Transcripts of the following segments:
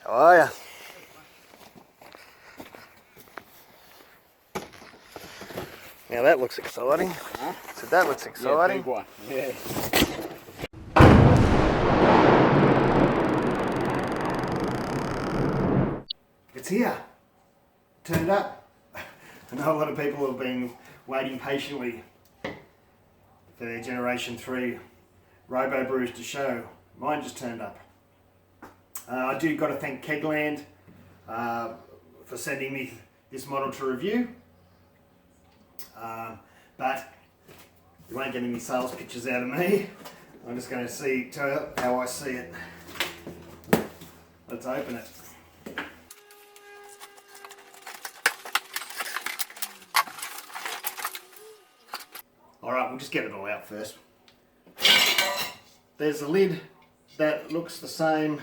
How are ya? Now that looks exciting. Huh? So that looks exciting. Yeah, big one. Yeah. It's here. Turned up. I know a lot of people have been waiting patiently for their Generation 3 RoboBrews to show. Mine just turned up. I do got to thank Kegland for sending me this model to review. But you won't get any sales pictures out of me. I'm just going to tell you how I see it. Let's open it. Alright, we'll just get it all out first. There's the lid that looks the same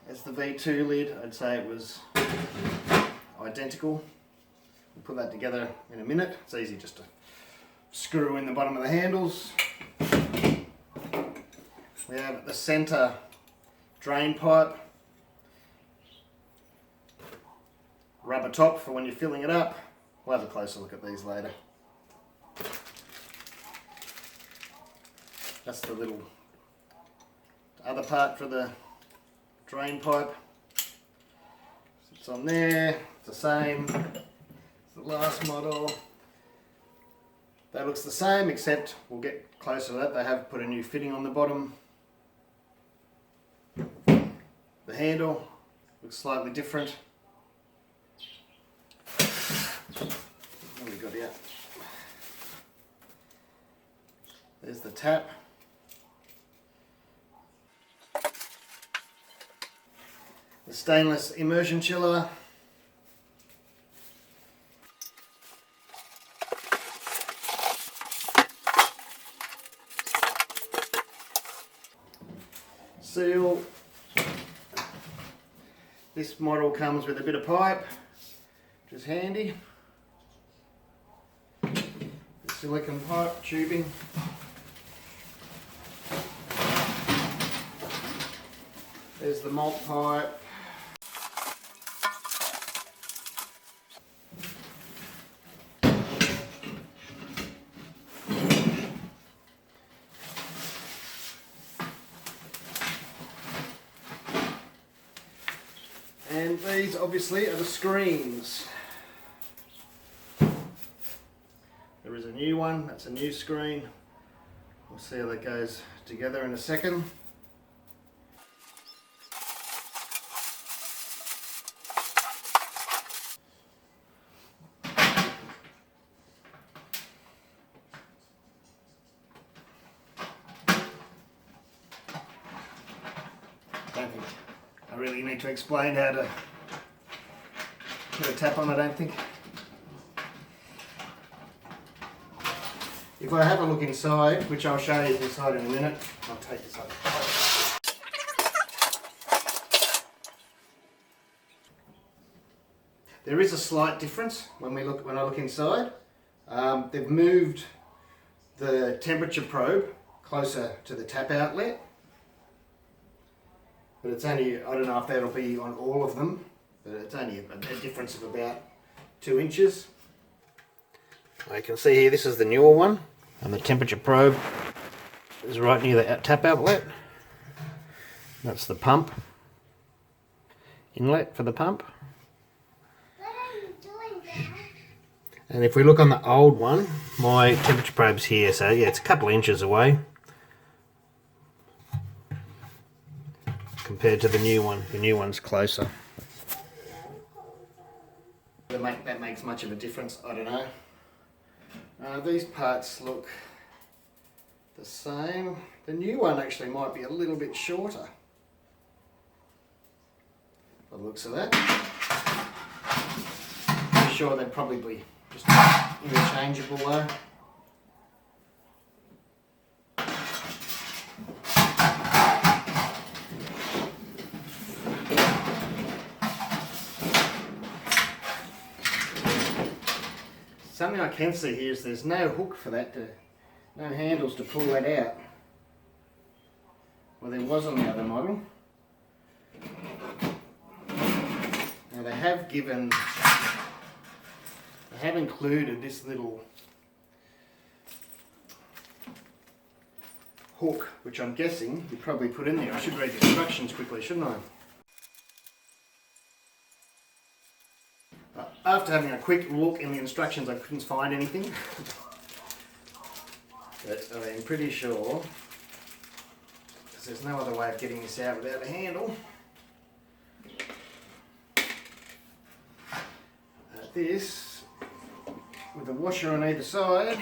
as the V2 lid. I'd say it was identical. We'll put that together in a minute. It's easy just to screw in the bottom of the handles. We have the center drain pipe. Rubber top for when you're filling it up. We'll have a closer look at these later. That's the little other part for the drain pipe. It's on there, it's the same as the last model. That looks the same, except we'll get closer to that. They have put a new fitting on the bottom. The handle looks slightly different. What have we got here? There's the tap. The stainless immersion chiller. Seal. This model comes with a bit of pipe, which is handy. The silicone pipe tubing. There's the malt pipe. And these obviously are the screens. There is a new one, that's a new screen. We'll see how that goes together in a second. Don't think I really need to explain how to put a tap on, I don't think. If I have a look inside, which I'll show you inside in a minute, I'll take this up. There is a slight difference when I look inside. They've moved the temperature probe closer to the tap outlet. But it's only, I don't know if that'll be on all of them, but it's only a difference of about 2 inches. You can see here, this is the newer one, and the temperature probe is right near the tap outlet. That's the pump inlet for the pump. And if we look on the old one, my temperature probe's here, so yeah, it's a couple of inches away compared to the new one. The new one's closer. That makes much of a difference, I don't know. These parts look the same. The new one actually might be a little bit shorter, by the looks of that. I'm sure they'd probably be just interchangeable though. Something I can see here is there's no hook for that, no handles to pull that out. Well, there was on the other model. Now they have included this little hook, which I'm guessing you probably put in there. I should read the instructions quickly, shouldn't I? After having a quick look in the instructions, I couldn't find anything. But I'm pretty sure, because there's no other way of getting this out without a handle. This, with a washer on either side.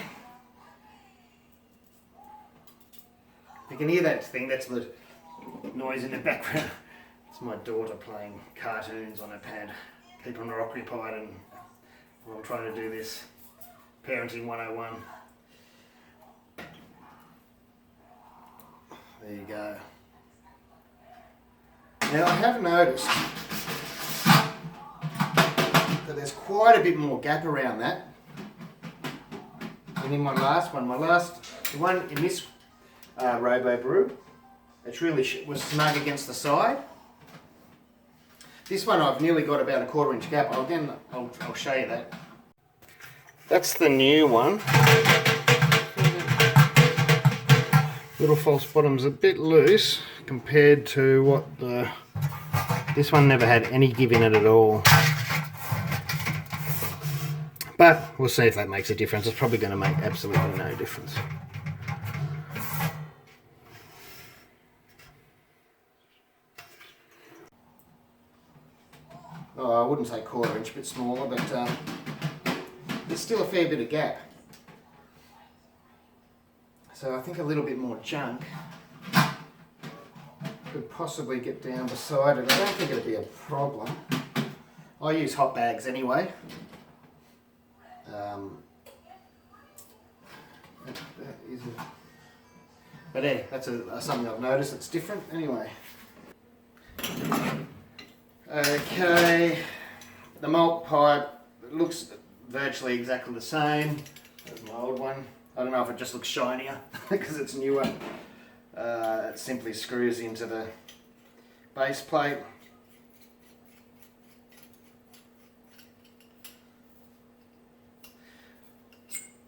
You can hear that thing, that's the noise in the background. It's my daughter playing cartoons on her pad, keeping her occupied, and while I'm trying to do this Parenting 101. There you go. Now I have noticed that there's quite a bit more gap around that than in my last one. The one in this RoboBrew, it really was snug against the side. This one I've nearly got about a 1/4 inch gap. I'll show you that. That's the new one. Little false bottom's a bit loose compared to what this one never had any give in it at all. But we'll see if that makes a difference. It's probably going to make absolutely no difference. Oh, I wouldn't say 1/4 inch, a bit smaller, but there's still a fair bit of gap. So I think a little bit more junk could possibly get down beside it. I don't think it'll be a problem. I use hot bags anyway. But yeah, that's something I've noticed that's different anyway. Okay, the malt pipe looks virtually exactly the same as my old one. I don't know if it just looks shinier because it's newer. It simply screws into the base plate.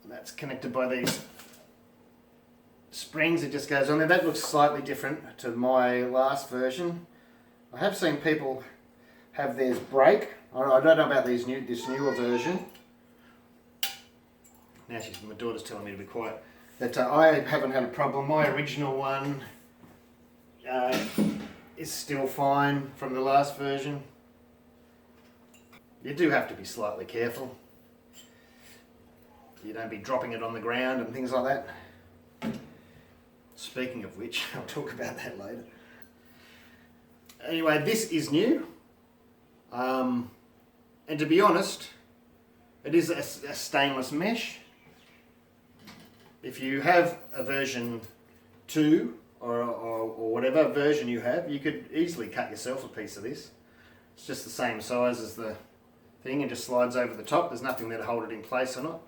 That's connected by these springs. It just goes on there. That looks slightly different to my last version. I have seen people have theirs break. I don't know about this newer version. Now my daughter's telling me to be quiet. But I haven't had a problem. My original one is still fine from the last version. You do have to be slightly careful. You don't be dropping it on the ground and things like that. Speaking of which, I'll talk about that later. Anyway, this is new. And to be honest, it is a stainless mesh. If you have a version 2 or whatever version you have, you could easily cut yourself a piece of this. It's just the same size as the thing and just slides over the top. There's nothing there to hold it in place or not.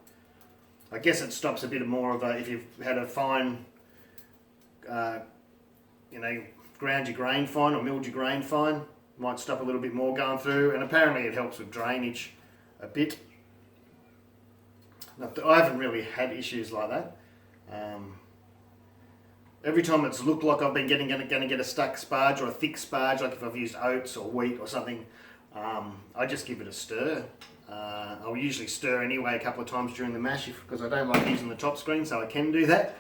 I guess it stops a bit more of a, if you've had a fine, ground your grain fine or milled your grain fine, might stop a little bit more going through, and apparently it helps with drainage a bit. I haven't really had issues like that. Every time it's looked like I've been going to get a stuck sparge or a thick sparge, like if I've used oats or wheat or something, I just give it a stir. I'll usually stir anyway a couple of times during the mash because I don't like using the top screen, so I can do that.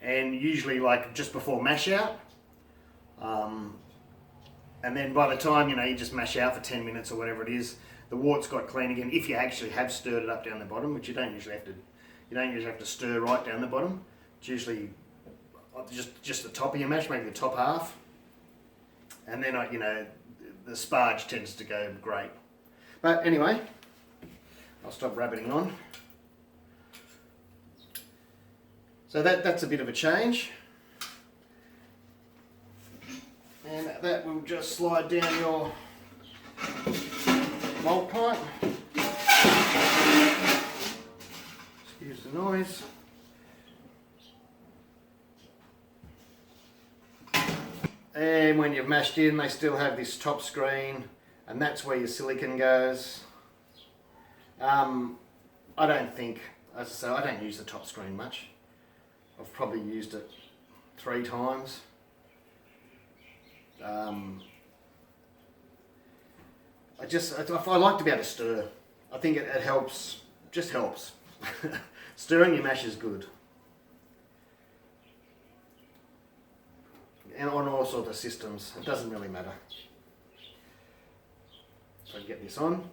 And usually like just before mash out. And then by the time, you just mash out for 10 minutes or whatever it is, the wart's got clean again, if you actually have stirred it up down the bottom, which you don't usually have to stir right down the bottom. It's usually just the top of your mash, maybe the top half. And then, the sparge tends to go great. But anyway, I'll stop rabbiting on. So that's a bit of a change. And that will just slide down your malt pipe. Excuse the noise. And when you've mashed in, they still have this top screen and that's where your silicon goes. I don't think, as I say, I don't use the top screen much. I've probably used it 3 times. I like to be able to stir. I think it helps, just helps. Stirring your mash is good. And on all sorts of systems, it doesn't really matter. So get this on.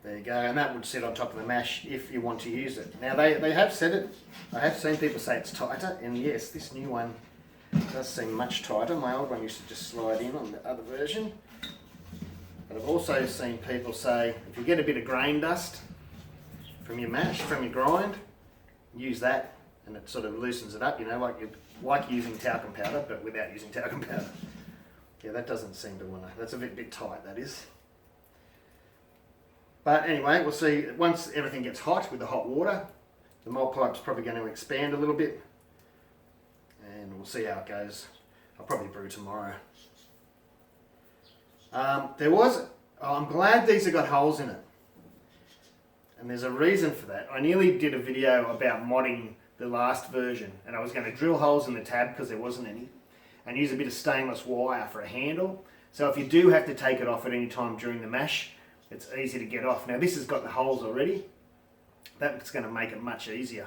There you go, and that would sit on top of the mash if you want to use it. Now they have said it, I have seen people say it's tighter, and yes, this new one does seem much tighter. My old one used to just slide in on the other version. But I've also seen people say, if you get a bit of grain dust from your mash, from your grind, use that, and it sort of loosens it up, you know, like using talcum powder, but without using talcum powder. Yeah, that doesn't seem to want to, that's a bit tight, that is. But anyway, we'll see, once everything gets hot with the hot water, the malt pipe's probably going to expand a little bit, and we'll see how it goes. I'll probably brew tomorrow. I'm glad these have got holes in it, and there's a reason for that. I nearly did a video about modding the last version, and I was going to drill holes in the tab because there wasn't any, and use a bit of stainless wire for a handle. So if you do have to take it off at any time during the mash, it's easy to get off. Now this has got the holes already. That's going to make it much easier.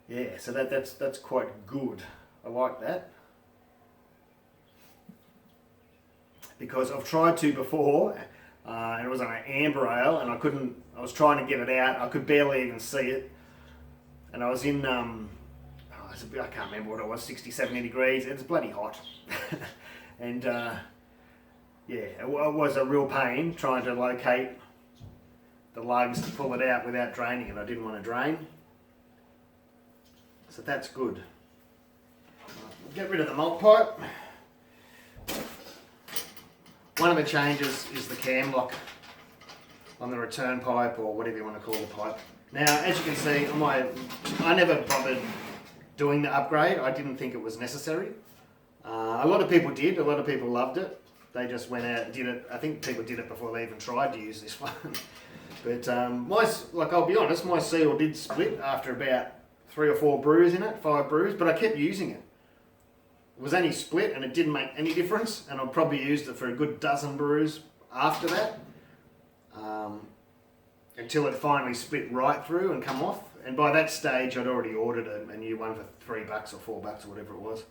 Yeah, so that's quite good. I like that. Because I've tried to before, and it was on an amber ale, and I was trying to get it out. I could barely even see it. And I was in, I can't remember what it was, 60, 70 degrees. It's bloody hot. And yeah, it was a real pain trying to locate the lugs to pull it out without draining it. I didn't want to drain. So that's good. We'll get rid of the malt pipe. One of the changes is the cam lock on the return pipe, or whatever you want to call the pipe. Now, as you can see, I never bothered doing the upgrade. I didn't think it was necessary. A lot of people did. A lot of people loved it. They just went out and did it. I think people did it before they even tried to use this one. But I'll be honest, my seal did split after about 3 or 4 brews in it, 5 brews, but I kept using it. It was only split and it didn't make any difference, and I probably used it for a good dozen brews after that, until it finally split right through and come off. And by that stage I'd already ordered a new one for $3 or $4 or whatever it was.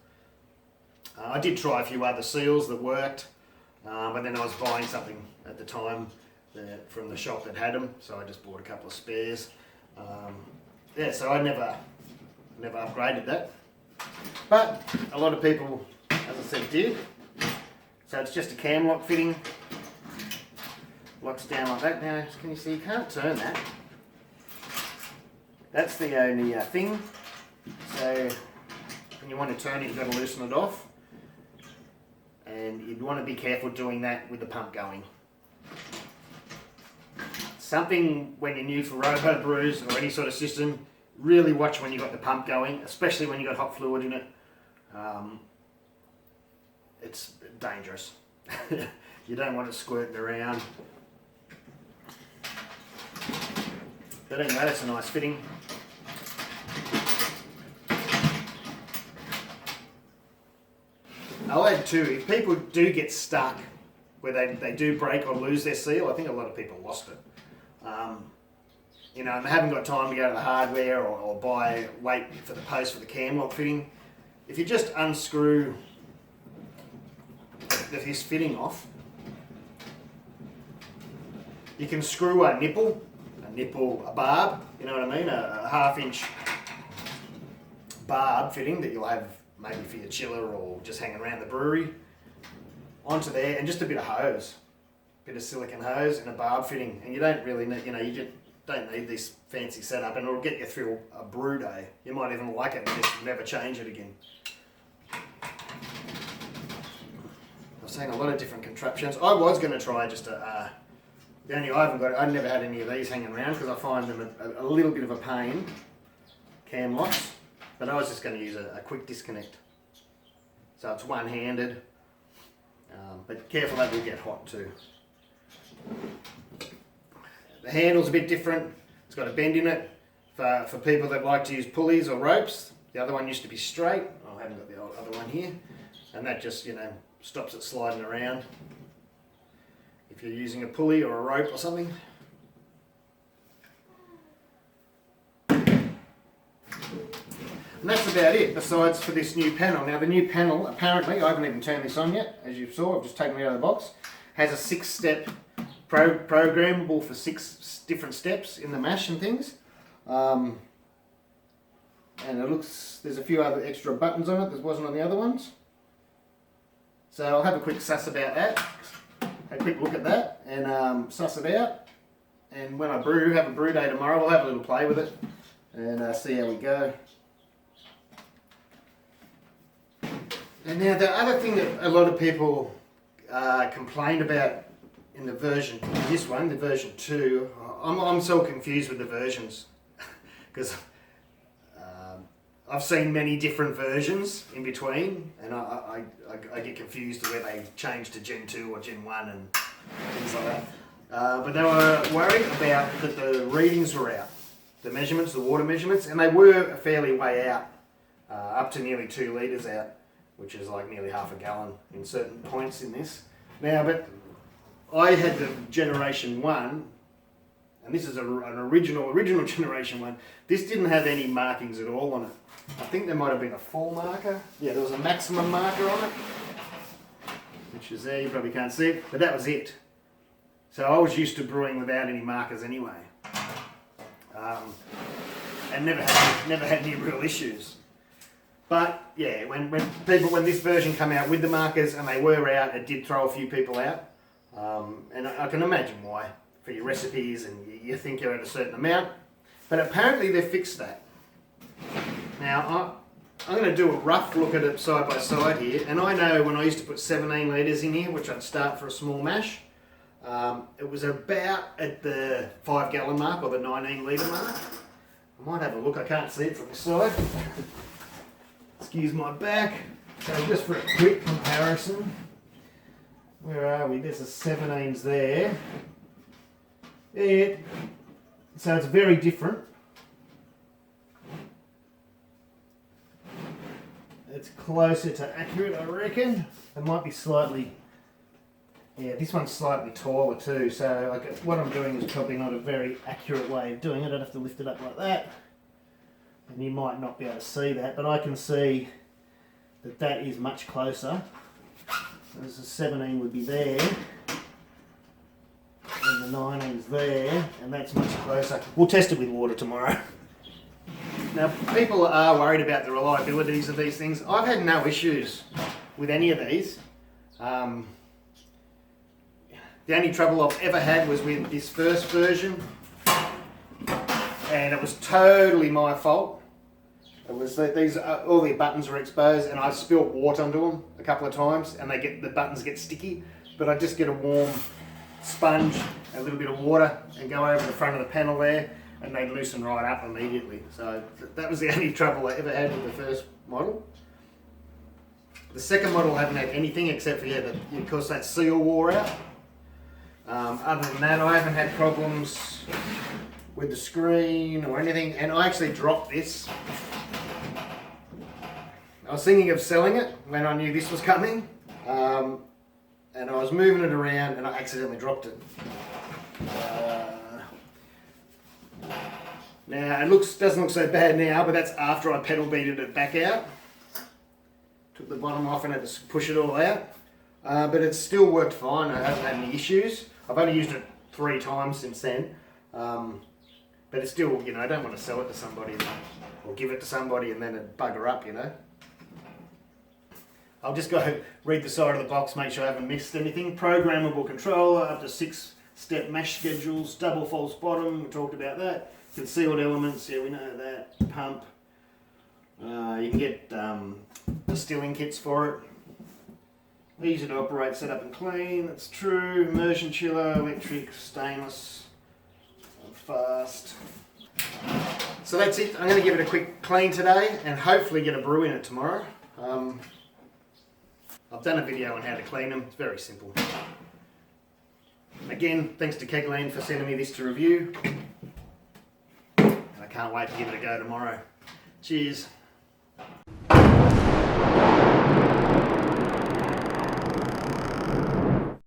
I did try a few other seals that worked, but then I was buying something at the time from the shop that had them, so I just bought a couple of spares. Yeah, so I never upgraded that. But a lot of people, as I said, did. So it's just a cam lock fitting. Locks down like that. Now, can you see? You can't turn that. That's the only thing. So when you want to turn it, you've got to loosen it off. And you'd want to be careful doing that with the pump going. Something when you're new for RoboBrews or any sort of system, really watch when you've got the pump going, especially when you've got hot fluid in it. It's dangerous. You don't want it squirting around. But anyway, that's a nice fitting. I'll add too, if people do get stuck where they do break or lose their seal, I think a lot of people lost it. You know, and they haven't got time to go to the hardware or wait for the post for the cam lock fitting. If you just unscrew this fitting off, you can screw a nipple, a barb, you know what I mean, a 1/2 inch barb fitting that you'll have maybe for your chiller or just hanging around the brewery, onto there, and just a bit of hose, a bit of silicone hose and a barb fitting, and you don't really need, you know, you just don't need this fancy setup, and it'll get you through a brew day. You might even like it and just never change it again. I've seen a lot of different contraptions. I was going to try just a The only I haven't got, I've never had any of these hanging around because I find them a little bit of a pain, cam locks, but I was just going to use a quick disconnect. So it's one-handed, but careful that will get hot too. The handle's a bit different, it's got a bend in it for people that like to use pulleys or ropes. The other one used to be straight, I haven't got the other one here, and that just, you know, stops it sliding around. If you're using a pulley or a rope or something. And that's about it, besides for this new panel. Now the new panel, apparently, I haven't even turned this on yet, as you saw, I've just taken it out of the box, has a 6-step programmable for 6 different steps in the mash and things. And it looks, there's a few other extra buttons on it that wasn't on the other ones. So I'll have a quick suss about that. A quick look at that and suss it out, and when I brew, have a brew day tomorrow, we'll have a little play with it and see how we go. And now the other thing that a lot of people complained about in the version, this one, the version 2, I'm so confused with the versions because I've seen many different versions in between, and I get confused where they changed to Gen 2 or Gen 1 and things like that. But they were worried about that the readings were out, the measurements, the water measurements, and they were a fairly way out, up to nearly 2 litres out, which is like nearly half a gallon in certain points in this. Now, but I had the Generation 1, and this is an original Generation 1. This didn't have any markings at all on it. I think there might have been a full marker. Yeah, there was a maximum marker on it, which is there, you probably can't see it, but that was it. So I was used to brewing without any markers anyway. And never had any real issues. But yeah, when this version came out with the markers and they were out, it did throw a few people out. And I can imagine why, for your recipes and you think you're at a certain amount. But apparently they've fixed that. Now, I'm going to do a rough look at it side by side here, and I know when I used to put 17 litres in here, which I'd start for a small mash, it was about at the 5 gallon mark or the 19 litre mark. I might have a look, I can't see it from this side. Excuse my back. So just for a quick comparison, where are we? There's the 17s there. So it's very different. It's closer to accurate, I reckon. It might be slightly, yeah, this one's slightly taller too, so like what I'm doing is probably not a very accurate way of doing it. I'd have to lift it up like that, and you might not be able to see that, but I can see that that is much closer. So this is 17 would be there, and the 19's there, and that's much closer. We'll test it with water tomorrow. Now, people are worried about the reliabilities of these things. I've had no issues with any of these. The only trouble I've ever had was with this first version, and it was totally my fault. It was that all the buttons were exposed, and I spilled water onto them a couple of times, and the buttons get sticky. But I just get a warm sponge, a little bit of water, and go over the front of the panel there, and they loosen right up immediately. So that was the only trouble I ever had with the first model. The second model I haven't had anything except for, of course, that seal wore out. Other than that, I haven't had problems with the screen or anything, and I actually dropped this. I was thinking of selling it when I knew this was coming, and I was moving it around and I accidentally dropped it. Now it doesn't look so bad now, but that's after I pedal beated it back out. Took the bottom off and had to push it all out. But it's still worked fine, I haven't had any issues. I've only used it 3 times since then. But it's still, I don't want to sell it to somebody or give it to somebody and then it bugger up, I'll just go read the side of the box, make sure I haven't missed anything. Programmable controller, up to 6-step mash schedules, double false bottom, we talked about that. Concealed elements, yeah, we know that. Pump. You can get distilling kits for it. Easy to operate, set up and clean, that's true. Immersion chiller, electric, stainless, fast. So that's it. I'm going to give it a quick clean today and hopefully get a brew in it tomorrow. I've done a video on how to clean them. It's very simple. Again, thanks to Kegland for sending me this to review. And I can't wait to give it a go tomorrow. Cheers.